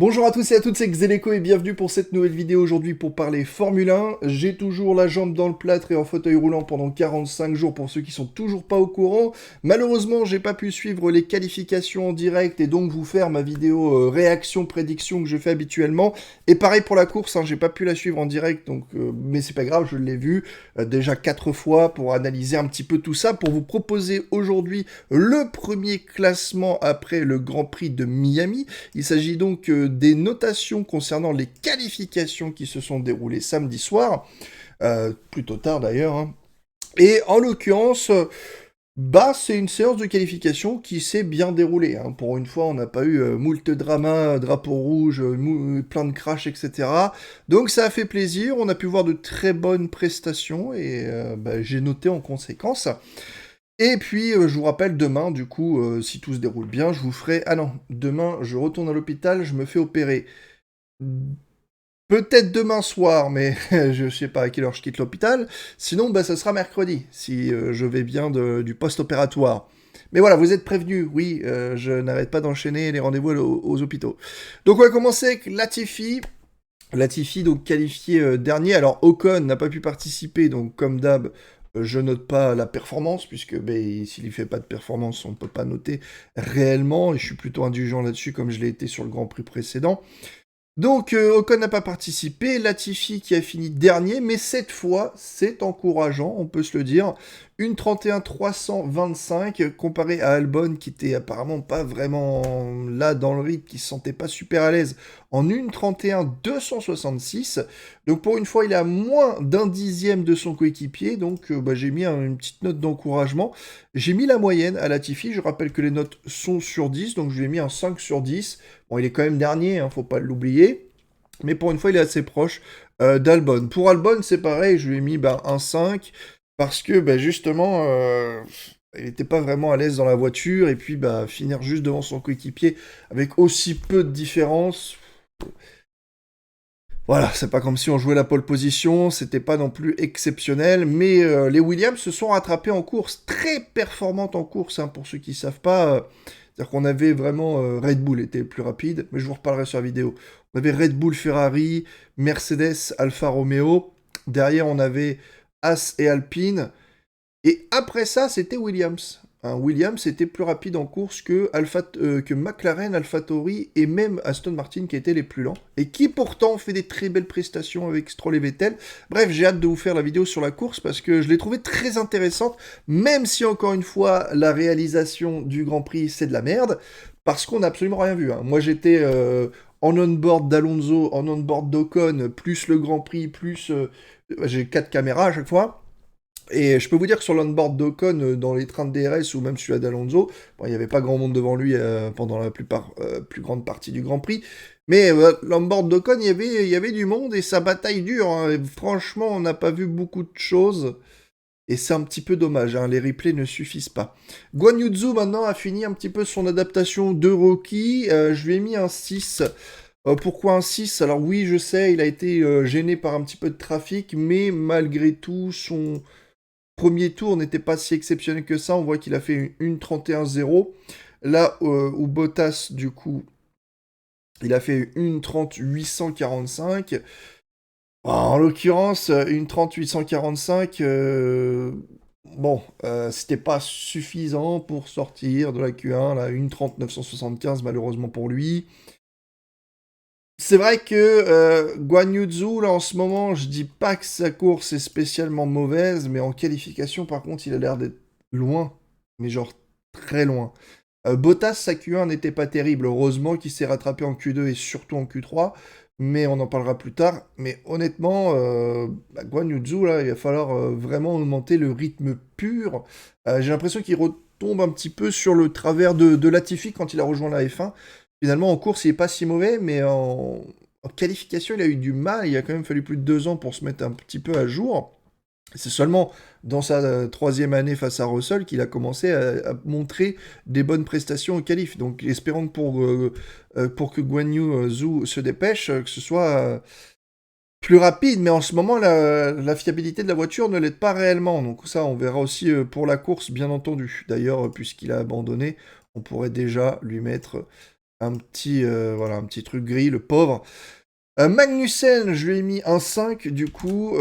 Bonjour à tous et à toutes, c'est Xeleco et bienvenue pour cette nouvelle vidéo aujourd'hui pour parler Formule 1. J'ai toujours la jambe dans le plâtre et en fauteuil roulant pendant 45 jours pour ceux qui sont toujours pas au courant. Malheureusement, j'ai pas pu suivre les qualifications en direct et donc vous faire ma vidéo réaction-prédiction que je fais habituellement. Et pareil pour la course, j'ai pas pu la suivre en direct, mais c'est pas grave, je l'ai vu déjà 4 fois pour analyser un petit peu tout ça, pour vous proposer aujourd'hui le premier classement après le Grand Prix de Miami. Il s'agit donc des notations concernant les qualifications qui se sont déroulées samedi soir, plutôt tard d'ailleurs. Et en l'occurrence, c'est une séance de qualification qui s'est bien déroulée. Pour une fois, on n'a pas eu moult drama, drapeau rouge, plein de crash, etc. Donc ça a fait plaisir, on a pu voir de très bonnes prestations et j'ai noté en conséquence. Et puis, je vous rappelle, demain, du coup, si tout se déroule bien, je vous ferai... Ah non, demain, je retourne à l'hôpital, je me fais opérer. Peut-être demain soir, mais je sais pas à quelle heure je quitte l'hôpital. Sinon, ça sera mercredi, si je vais bien du post-opératoire. Mais voilà, vous êtes prévenus, oui, je n'arrête pas d'enchaîner les rendez-vous aux hôpitaux. Donc on va commencer avec Latifi. Latifi, donc qualifié dernier. Alors Ocon n'a pas pu participer, donc comme d'hab, je note pas la performance, puisque s'il ne fait pas de performance, on ne peut pas noter réellement, et je suis plutôt indulgent là-dessus, comme je l'ai été sur le Grand Prix précédent. Donc Ocon n'a pas participé, Latifi qui a fini dernier, mais cette fois, c'est encourageant, on peut se le dire. Une 31-325 comparé à Albon qui était apparemment pas vraiment là dans le rythme, qui se sentait pas super à l'aise en une 31-266. Donc pour une fois, il est à moins d'un dixième de son coéquipier, donc j'ai mis une petite note d'encouragement. J'ai mis la moyenne à Latifi, je rappelle que les notes sont sur 10, donc je lui ai mis un 5 sur 10. Bon, il est quand même dernier, faut pas l'oublier. Mais pour une fois, il est assez proche d'Albon. Pour Albon, c'est pareil, je lui ai mis un 5, parce que justement, il n'était pas vraiment à l'aise dans la voiture, et puis finir juste devant son coéquipier avec aussi peu de différence. Voilà, c'est pas comme si on jouait la pole position, c'était pas non plus exceptionnel, mais les Williams se sont rattrapés en course, très performantes en course, pour ceux qui savent pas. C'est-à-dire qu'on avait vraiment Red Bull était le plus rapide, mais je vous reparlerai sur la vidéo. On avait Red Bull, Ferrari, Mercedes, Alfa Romeo. Derrière, on avait As et Alpine. Et après ça, c'était Williams. Williams était plus rapide en course que McLaren, AlphaTauri et même Aston Martin qui étaient les plus lents et qui pourtant fait des très belles prestations avec Stroll et Vettel. Bref, j'ai hâte de vous faire la vidéo sur la course parce que je l'ai trouvée très intéressante, même si encore une fois la réalisation du Grand Prix c'est de la merde, parce qu'on n'a absolument rien vu. Moi j'étais en on-board d'Alonso, en on-board d'Ocon, plus le Grand Prix, plus... j'ai 4 caméras à chaque fois. Et je peux vous dire que sur l'onboard d'Ocon, dans les trains de DRS ou même celui d'Alonso, il n'y avait pas grand monde devant lui pendant la plus grande partie du Grand Prix. Mais l'onboard d'Ocon, il y avait du monde et sa bataille dure. Et franchement, on n'a pas vu beaucoup de choses. Et c'est un petit peu dommage, les replays ne suffisent pas. Guan Yu Zhou maintenant a fini un petit peu son adaptation de Rocky. Je lui ai mis un 6. Pourquoi un 6? Alors oui, je sais, il a été gêné par un petit peu de trafic, mais malgré tout, son premier tour n'était pas si exceptionnel que ça. On voit qu'il a fait une 31-0. Là où Bottas, du coup, il a fait une 30-845. En l'occurrence, une 30-845, c'était pas suffisant pour sortir de la Q1. Là, une 30-975, malheureusement pour lui. C'est vrai que Guan Yu Zhou, là, en ce moment, je dis pas que sa course est spécialement mauvaise, mais en qualification, par contre, il a l'air d'être loin. Mais genre, très loin. Bottas, sa Q1 n'était pas terrible. Heureusement qu'il s'est rattrapé en Q2 et surtout en Q3. Mais on en parlera plus tard. Mais honnêtement, Guan Yu Zhou, là, il va falloir vraiment augmenter le rythme pur. J'ai l'impression qu'il retombe un petit peu sur le travers de Latifi quand il a rejoint la F1. Finalement, en course, il n'est pas si mauvais, mais en qualification, il a eu du mal. Il a quand même fallu plus de 2 ans pour se mettre un petit peu à jour. C'est seulement dans sa troisième année face à Russell qu'il a commencé à montrer des bonnes prestations au qualif. Donc, espérons que pour que Guan Yu Zhou se dépêche, que ce soit plus rapide. Mais en ce moment, la fiabilité de la voiture ne l'aide pas réellement. Donc ça, on verra aussi pour la course, bien entendu. D'ailleurs, puisqu'il a abandonné, on pourrait déjà lui mettre voilà, un petit truc gris, le pauvre. Magnussen, je lui ai mis un 5, du coup,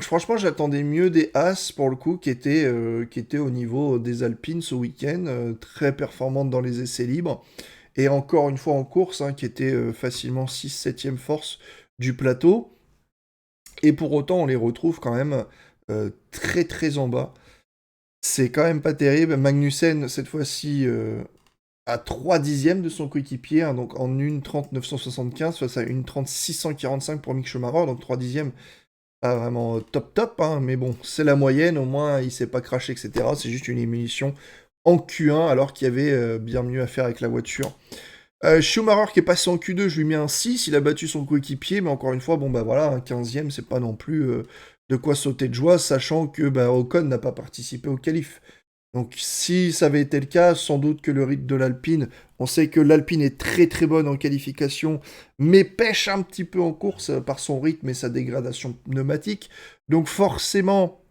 franchement, j'attendais mieux des As, pour le coup, qui étaient au niveau des Alpines ce week-end, très performantes dans les essais libres, et encore une fois en course, hein, qui était facilement 6-7e force du plateau, et pour autant, on les retrouve quand même très très en bas. C'est quand même pas terrible. Magnussen, cette fois-ci, à 3 dixièmes de son coéquipier, hein, donc en 1:30 975 face à 1:30 645 pour Mick Schumacher, donc 3 dixièmes, pas vraiment top top, hein, mais bon, c'est la moyenne, au moins il s'est pas craché, etc. C'est juste une émission en Q1 alors qu'il y avait bien mieux à faire avec la voiture. Schumacher qui est passé en Q2, je lui mets un 6, il a battu son coéquipier, mais encore une fois, bon bah voilà, un 15e, c'est pas non plus de quoi sauter de joie, sachant que Ocon n'a pas participé au qualif. Donc si ça avait été le cas, sans doute que le rythme de l'Alpine, on sait que l'Alpine est très très bonne en qualification, mais pêche un petit peu en course par son rythme et sa dégradation pneumatique. Donc forcément,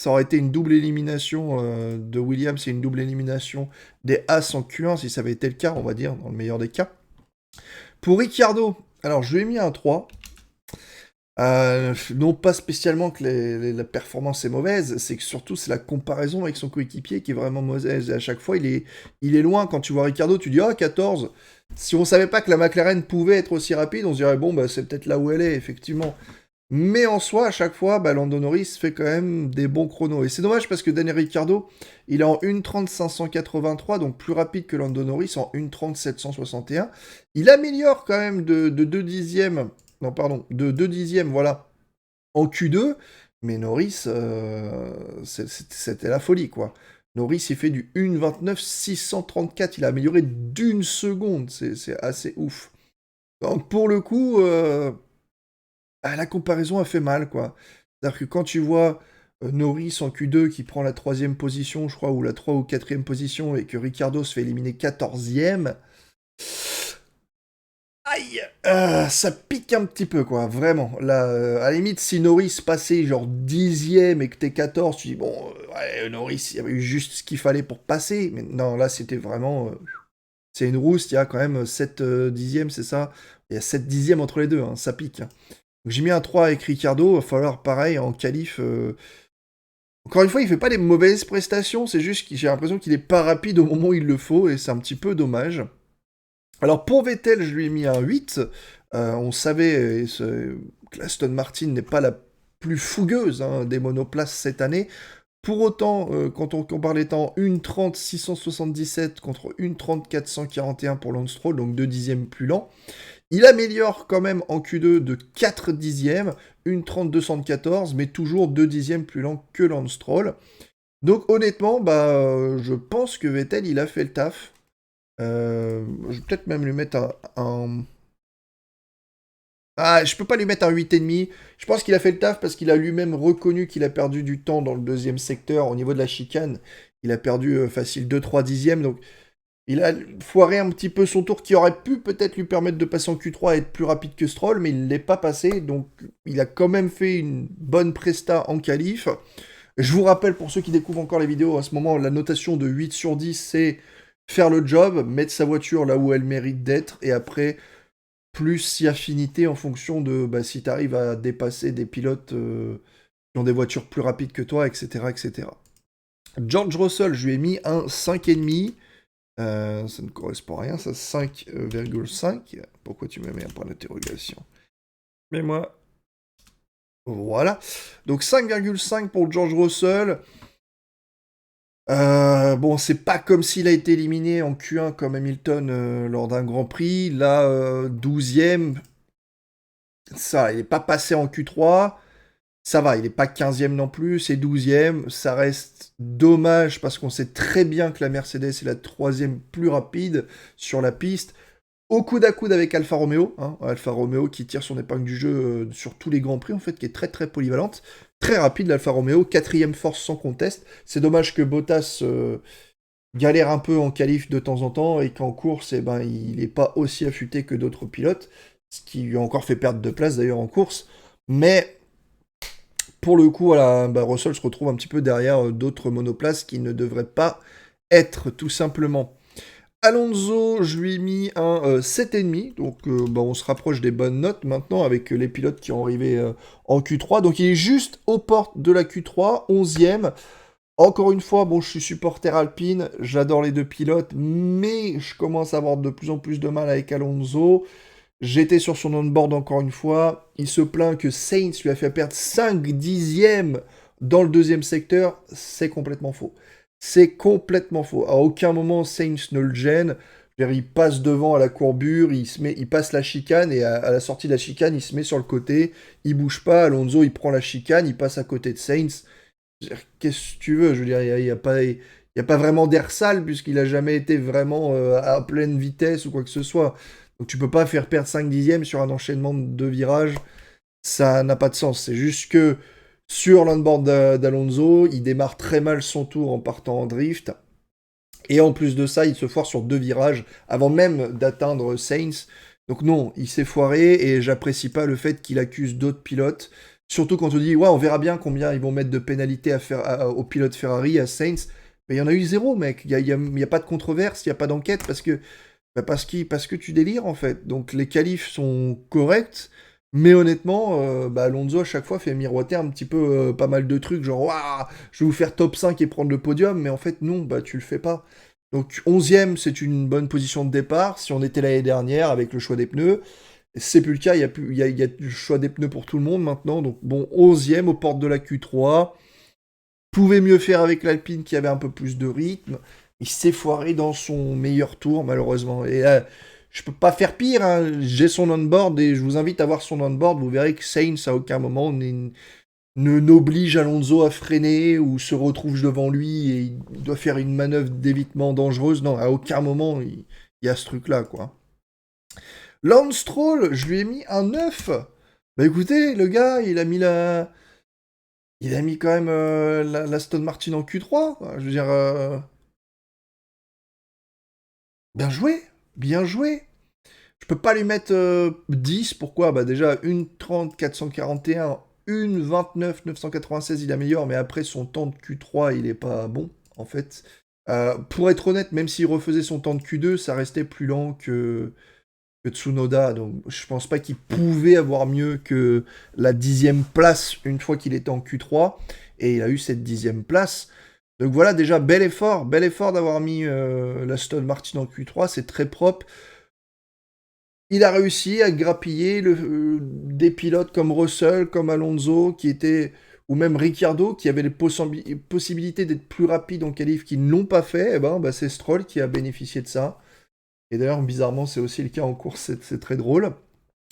ça aurait été une double élimination de Williams et une double élimination des As en Q1, si ça avait été le cas, on va dire, dans le meilleur des cas. Pour Ricciardo, alors je lui ai mis un 3. Non pas spécialement que la performance est mauvaise, c'est que surtout c'est la comparaison avec son coéquipier qui est vraiment mauvaise. Et à chaque fois, il est loin. Quand tu vois Ricciardo, tu dis « Ah, 14 !» Si on savait pas que la McLaren pouvait être aussi rapide, on se dirait « Bon, bah, c'est peut-être là où elle est, effectivement. » Mais en soi, à chaque fois, Lando Norris fait quand même des bons chronos. Et c'est dommage parce que Daniel Ricciardo, il est en 1:30 583, donc plus rapide que Lando Norris en 1:30 761. Il améliore quand même de 2 dixièmes, non pardon, de 2 dixièmes, voilà, en Q2, mais Norris, c'était la folie, quoi. Norris, il fait du 1:29 634, il a amélioré d'une seconde, c'est assez ouf. Donc pour le coup, la comparaison a fait mal, quoi. C'est-à-dire que quand tu vois Norris en Q2 qui prend la 3e position, je crois, ou la 3 ou 4e position, et que Ricciardo se fait éliminer 14e, aïe, ça pique un petit peu, quoi, vraiment. Là, à la limite, si Norris passait genre 10e et que t'es 14, tu dis, bon, ouais, Norris, il y avait eu juste ce qu'il fallait pour passer. Mais non, là, c'était vraiment... c'est une rousse, il y a quand même 7 dixièmes, c'est ça. Il y a 7 dixièmes entre les deux, hein, ça pique. Hein. Donc j'ai mis un 3 avec Ricciardo, il va falloir, pareil, en qualif... Encore une fois, il fait pas des mauvaises prestations, c'est juste que j'ai l'impression qu'il est pas rapide au moment où il le faut, et c'est un petit peu dommage. Alors pour Vettel, je lui ai mis un 8. On savait que l'Aston Martin n'est pas la plus fougueuse des monoplaces cette année. Pour autant, quand on compare les temps, 1:30 677 contre 1:30 441 pour Lance Stroll, donc 2 dixièmes plus lent. Il améliore quand même en Q2 de 4 dixièmes, 1:30 214, mais toujours 2 dixièmes plus lent que Lance Stroll. Donc honnêtement, je pense que Vettel, il a fait le taf. Je vais peut-être même lui mettre un... Ah, je peux pas lui mettre un 8,5. Je pense qu'il a fait le taf parce qu'il a lui-même reconnu qu'il a perdu du temps dans le deuxième secteur au niveau de la chicane. Il a perdu facile 2-3 dixièmes, donc il a foiré un petit peu son tour qui aurait pu peut-être lui permettre de passer en Q3 et être plus rapide que Stroll, mais il ne l'est pas passé, donc il a quand même fait une bonne presta en qualif. Je vous rappelle, pour ceux qui découvrent encore les vidéos, à ce moment, la notation de 8 sur 10, c'est faire le job, mettre sa voiture là où elle mérite d'être, et après, plus si affinité en fonction de si tu arrives à dépasser des pilotes qui ont des voitures plus rapides que toi, etc., etc. George Russell, je lui ai mis un 5,5. Ça ne correspond à rien, ça 5,5. Pourquoi tu me mets un point d'interrogation? Mais moi... Voilà. Donc 5,5 pour George Russell. Bon, c'est pas comme s'il a été éliminé en Q1 comme Hamilton lors d'un Grand Prix. Là, 12e, ça, il n'est pas passé en Q3. Ça va, il n'est pas 15e non plus, c'est 12e. Ça reste dommage parce qu'on sait très bien que la Mercedes est la 3e plus rapide sur la piste. Au coude à coude avec Alfa Romeo, Alfa Romeo qui tire son épingle du jeu sur tous les Grands Prix, en fait, qui est très très polyvalente. Très rapide, l'Alfa Romeo, 4e force sans conteste. C'est dommage que Bottas galère un peu en qualif de temps en temps et qu'en course, il n'est pas aussi affûté que d'autres pilotes, ce qui lui a encore fait perdre de place d'ailleurs en course. Mais pour le coup, voilà, Russell se retrouve un petit peu derrière d'autres monoplaces qui ne devraient pas être, tout simplement. Alonso, je lui ai mis un 7,5, donc bah, on se rapproche des bonnes notes maintenant avec les pilotes qui ont arrivé en Q3. Donc il est juste aux portes de la Q3, 11e. Encore une fois, bon, je suis supporter Alpine, j'adore les deux pilotes, mais je commence à avoir de plus en plus de mal avec Alonso. J'étais sur son on-board encore une fois. Il se plaint que Sainz lui a fait perdre 5 dixièmes dans le deuxième secteur. C'est complètement faux. C'est complètement faux. À aucun moment Sainz ne le gêne. Il passe devant à la courbure, il passe la chicane et à la sortie de la chicane, il se met sur le côté. Il bouge pas. Alonso, il prend la chicane, il passe à côté de Sainz. Qu'est-ce que tu veux? Je veux dire, il y a pas. Il n'y a pas vraiment d'air sale puisqu'il a jamais été vraiment à pleine vitesse ou quoi que ce soit. Donc tu peux pas faire perdre 5 dixièmes sur un enchaînement de deux virages, ça n'a pas de sens. C'est juste que sur l'onboard d'Alonso, il démarre très mal son tour en partant en drift. Et en plus de ça, il se foire sur deux virages avant même d'atteindre Sainz. Donc non, il s'est foiré et j'apprécie pas le fait qu'il accuse d'autres pilotes. Surtout quand on dit, ouais, on verra bien combien ils vont mettre de pénalités aux pilotes Ferrari, à Sainz. Mais il y en a eu zéro, mec. Il y a pas de controverse, il n'y a pas d'enquête parce que tu délires en fait. Donc les qualifs sont corrects, mais honnêtement, Alonso à chaque fois fait miroiter un petit peu pas mal de trucs, genre waouh, je vais vous faire top 5 et prendre le podium, mais en fait non, tu le fais pas. Donc 11e, c'est une bonne position de départ. Si on était l'année dernière avec le choix des pneus, c'est plus le cas, il y a le choix des pneus pour tout le monde maintenant. Donc bon, 11e aux portes de la Q3. Pouvait mieux faire avec l'Alpine qui avait un peu plus de rythme. Il s'est foiré dans son meilleur tour, malheureusement. Et je peux pas faire pire, hein. J'ai son on-board et je vous invite à voir son on-board. Vous verrez que Sainz, à aucun moment, n'oblige Alonso à freiner ou se retrouve devant lui et il doit faire une manœuvre d'évitement dangereuse. Non, à aucun moment, il y a ce truc-là, quoi. Lance Stroll, je lui ai mis un 9. Bah écoutez, le gars, il a mis quand même l'Aston Martin en Q3, quoi. Je veux dire, bien joué, bien joué. Je peux pas lui mettre 10, pourquoi? Bah déjà, une 30 441, une 29 996, il améliore, mais après son temps de Q3, il est pas bon, en fait. Pour être honnête, même s'il refaisait son temps de Q2, ça restait plus lent que Tsunoda, donc je pense pas qu'il pouvait avoir mieux que la 10e place une fois qu'il était en Q3, et il a eu cette 10e place. Donc voilà, déjà, bel effort d'avoir mis l'Aston Martin en Q3, c'est très propre. Il a réussi à grappiller des pilotes comme Russell, comme Alonso, ou même Ricciardo, qui avaient les possibilités d'être plus rapides en qualif, qui ne l'ont pas fait. Et ben, c'est Stroll qui a bénéficié de ça. Et d'ailleurs, bizarrement, c'est aussi le cas en course, c'est très drôle.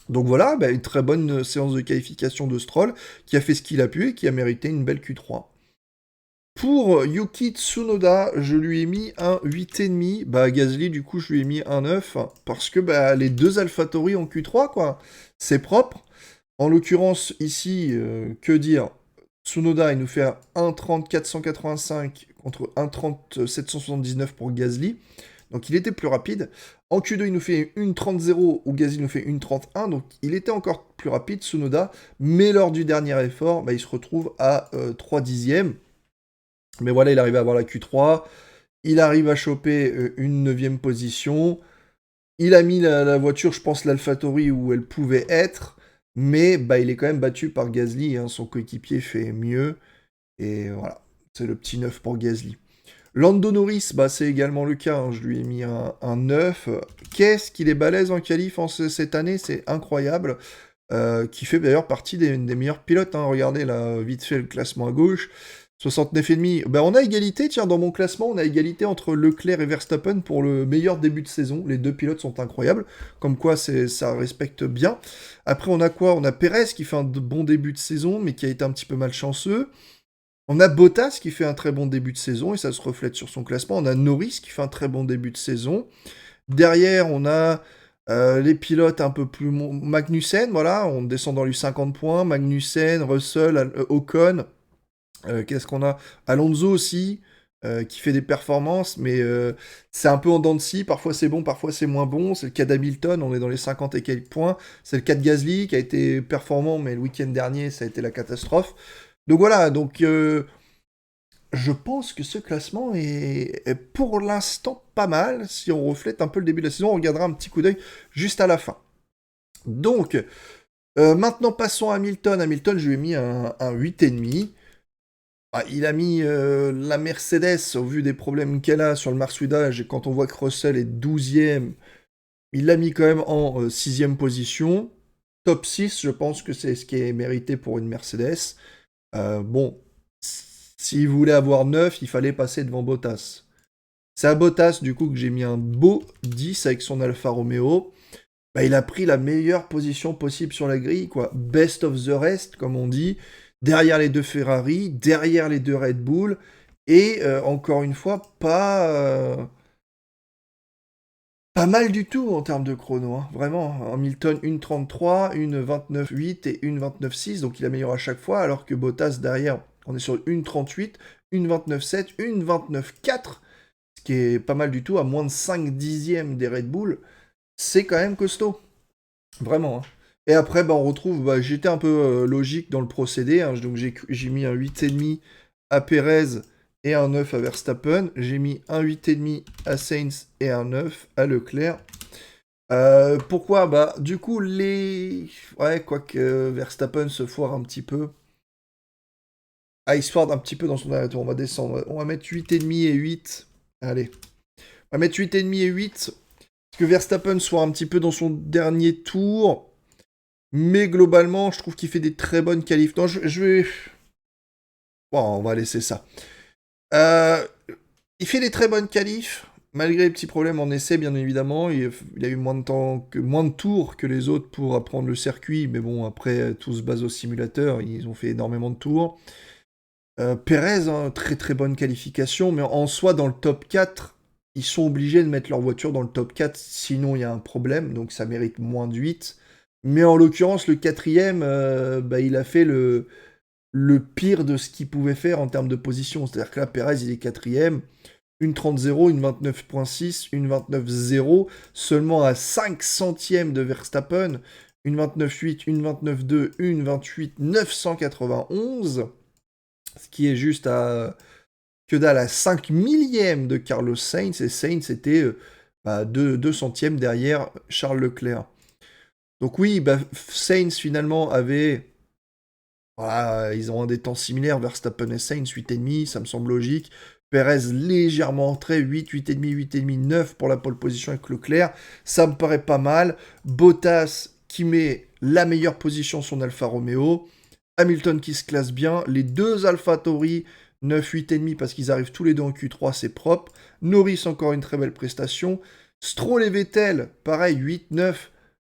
Donc voilà, une très bonne séance de qualification de Stroll, qui a fait ce qu'il a pu et qui a mérité une belle Q3. Pour Yuki Tsunoda, je lui ai mis un 8,5. Gasly, du coup, je lui ai mis un 9. Parce que les deux AlphaTauri en Q3, quoi. C'est propre. En l'occurrence, ici, que dire? Tsunoda, il nous fait un 1,30 485 contre 1,30 779 pour Gasly. Donc il était plus rapide. En Q2, il nous fait une 30-0 où Gasly nous fait une 31. Donc il était encore plus rapide, Tsunoda. Mais lors du dernier effort, il se retrouve à 3 dixièmes. Mais voilà, il arrive à avoir la Q3. Il arrive à choper une 9e position. Il a mis la voiture, je pense, l'AlphaTauri où elle pouvait être. Mais il est quand même battu par Gasly. Hein. Son coéquipier fait mieux. Et voilà, c'est le petit 9 pour Gasly. Lando Norris, c'est également le cas. Hein. Je lui ai mis un 9. Qu'est-ce qu'il est balèze en qualif cette année, c'est incroyable. Qui fait d'ailleurs partie des meilleurs pilotes. Hein. Regardez là, vite fait le classement à gauche. 69,5. On a égalité, tiens, dans mon classement, on a égalité entre Leclerc et Verstappen pour le meilleur début de saison. Les deux pilotes sont incroyables, comme quoi ça respecte bien. Après, on a quoi? On a Perez qui fait un bon début de saison, mais qui a été un petit peu malchanceux. On a Bottas qui fait un très bon début de saison, et ça se reflète sur son classement. On a Norris qui fait un très bon début de saison. Derrière, on a les pilotes un peu plus... Magnussen, voilà, on descend dans les 50 points. Magnussen, Russell, Ocon... Qu'est-ce qu'on a? Alonso aussi, qui fait des performances, mais c'est un peu en dents de scie. Parfois c'est bon, parfois c'est moins bon. C'est le cas d'Hamilton, on est dans les 50 et quelques points. C'est le cas de Gasly, qui a été performant, mais le week-end dernier, ça a été la catastrophe. Donc voilà, je pense que ce classement est pour l'instant pas mal. Si on reflète un peu le début de la saison, on regardera un petit coup d'œil juste à la fin. Donc, maintenant passons à Hamilton. Hamilton, je lui ai mis un 8,5. Ah, il a mis la Mercedes, au vu des problèmes qu'elle a sur le marsouinage, et quand on voit que Russell est 12e, il l'a mis quand même en 6e position. Top 6, je pense que c'est ce qui est mérité pour une Mercedes. Bon, s'il voulait avoir 9, il fallait passer devant Bottas. C'est à Bottas, du coup, que j'ai mis un beau 10 avec son Alfa Romeo. Bah, il a pris la meilleure position possible sur la grille, quoi. Best of the rest, comme on dit. Derrière les deux Ferrari, derrière les deux Red Bull. Et encore une fois, pas mal du tout en termes de chrono. Hein. Vraiment, Hamilton, une 33, une 29,8 et une 29,6. Donc il améliore à chaque fois. Alors que Bottas, derrière, on est sur une 38, une 29,7, une 29,4. Ce qui est pas mal du tout, à moins de 5 dixièmes des Red Bull. C'est quand même costaud. Vraiment. Hein. Et après, bah, on retrouve, bah, j'étais un peu logique dans le procédé, hein, donc j'ai mis un 8,5 à Perez et un 9 à Verstappen. J'ai mis un 8,5 à Sainz et un 9 à Leclerc. Pourquoi? Bah, du coup, Ouais, quoique Verstappen se foire un petit peu. Ah, il se foire un petit peu dans son dernier tour. On va descendre. On va mettre 8,5 et 8. Allez. On va mettre 8,5 et 8. Parce que Verstappen soit un petit peu dans son dernier tour. Mais globalement, je trouve qu'il fait des très bonnes qualifs. Non, je vais... Bon, on va laisser ça. Euh, il fait des très bonnes qualifs, malgré les petits problèmes en essai, bien évidemment. Il a eu moins de tours que les autres pour apprendre le circuit. Mais bon, après, tout se base au simulateur. Ils ont fait énormément de tours. Perez, hein, très très bonne qualification. Mais en soi, dans le top 4, ils sont obligés de mettre leur voiture dans le top 4. Sinon, il y a un problème. Donc ça mérite moins de 8. Mais en l'occurrence, le quatrième, bah, il a fait le pire de ce qu'il pouvait faire en termes de position. C'est-à-dire que là, Perez, il est quatrième. Une 30-0, une 29.6, une 29-0, seulement à 5 centièmes de Verstappen, une 29.8, une 29.2, une 28 991, ce qui est juste à que dalle à 5 millièmes de Carlos Sainz, et Sainz était 2 centièmes derrière Charles Leclerc. Donc oui, bah, Sainz finalement avait... Voilà, ils ont des temps similaires, Verstappen et Sainz, 8,5, ça me semble logique. Perez légèrement entré, 8, 8,5, 8,5, 9 pour la pole position avec Leclerc. Ça me paraît pas mal. Bottas qui met la meilleure position sur son Alfa Romeo. Hamilton qui se classe bien. Les deux Alfa Tauri, 9, 8,5 parce qu'ils arrivent tous les deux en Q3, c'est propre. Norris encore une très belle prestation. Stroll et Vettel, pareil, 8, 9.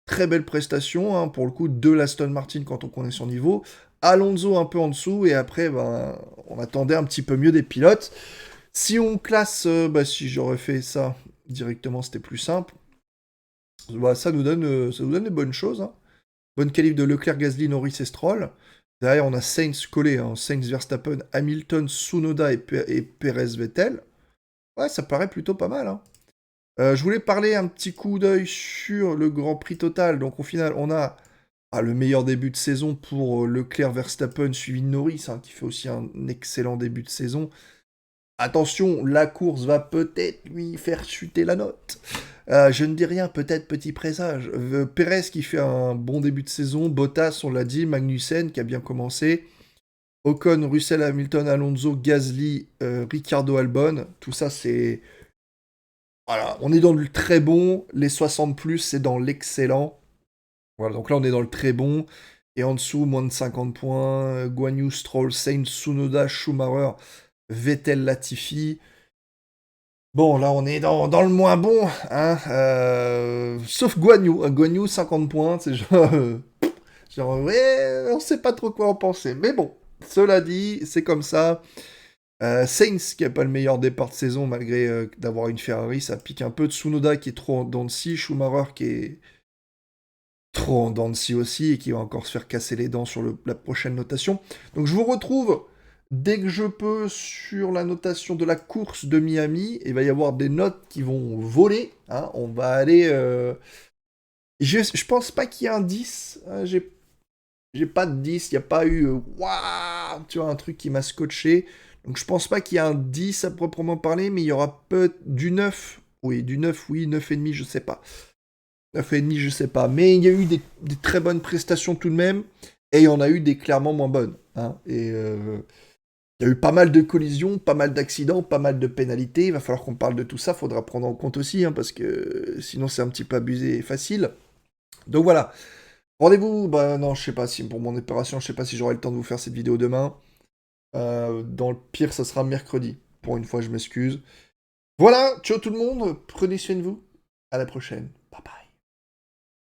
Très belle prestation, hein, pour le coup, de l'Aston Martin quand on connaît son niveau. Alonso un peu en dessous, et après, ben, on attendait un petit peu mieux des pilotes. Si on classe, si j'aurais fait ça directement, c'était plus simple. Bah, ça nous donne des bonnes choses. Hein. Bonne qualif de Leclerc, Gasly, Norris et Stroll. Derrière, on a Sainz collé, hein, Sainz, Verstappen, Hamilton, Tsunoda et Perez, Vettel. Ouais, ça paraît plutôt pas mal. Hein. Je voulais parler un petit coup d'œil sur le Grand Prix total. Donc au final, on a le meilleur début de saison pour Leclerc, Verstappen, suivi de Norris, hein, qui fait aussi un excellent début de saison. Attention, la course va peut-être lui faire chuter la note. Je ne dis rien, peut-être petit présage. Perez qui fait un bon début de saison, Bottas, on l'a dit, Magnussen qui a bien commencé, Ocon, Russell, Hamilton, Alonso, Gasly, Ricardo Albon, tout ça c'est... Voilà, on est dans le très bon, les 60 plus c'est dans l'excellent. Voilà, donc là on est dans le très bon, et en dessous, moins de 50 points, Guan Yu, Stroll, Sainz, Tsunoda, Schumacher, Vettel, Latifi. Bon, là, on est dans le moins bon, hein. Sauf Guan Yu. Guan Yu, 50 points, c'est genre, ouais, on sait pas trop quoi en penser. Mais bon, cela dit, c'est comme ça. Sainz, qui a pas le meilleur départ de saison, malgré d'avoir une Ferrari, ça pique un peu. Tsunoda, qui est trop en dents de scie. Schumacher, qui est trop en dents de scie aussi, et qui va encore se faire casser les dents sur la prochaine notation. Donc, je vous retrouve dès que je peux sur la notation de la course de Miami. Il va y avoir des notes qui vont voler. Hein. On va aller... Je pense pas qu'il y ait un 10. Hein. J'ai pas de 10. Il n'y a pas eu... Waouh, tu vois, un truc qui m'a scotché. Donc je pense pas qu'il y a un 10 à proprement parler, mais il y aura peut du 9. Oui, du 9, oui, 9,5, je sais pas. 9,5, je sais pas. Mais il y a eu des très bonnes prestations tout de même, et il y en a eu des clairement moins bonnes. Hein. Et il y a eu pas mal de collisions, pas mal d'accidents, pas mal de pénalités. Il va falloir qu'on parle de tout ça, faudra prendre en compte aussi, hein, parce que sinon c'est un petit peu abusé et facile. Donc voilà. Rendez-vous, bah non, je sais pas si pour mon opération, je sais pas si j'aurai le temps de vous faire cette vidéo demain. Dans le pire, ça sera mercredi. Pour une fois, je m'excuse. Voilà, ciao tout le monde, prenez soin de vous. À la prochaine. Bye bye.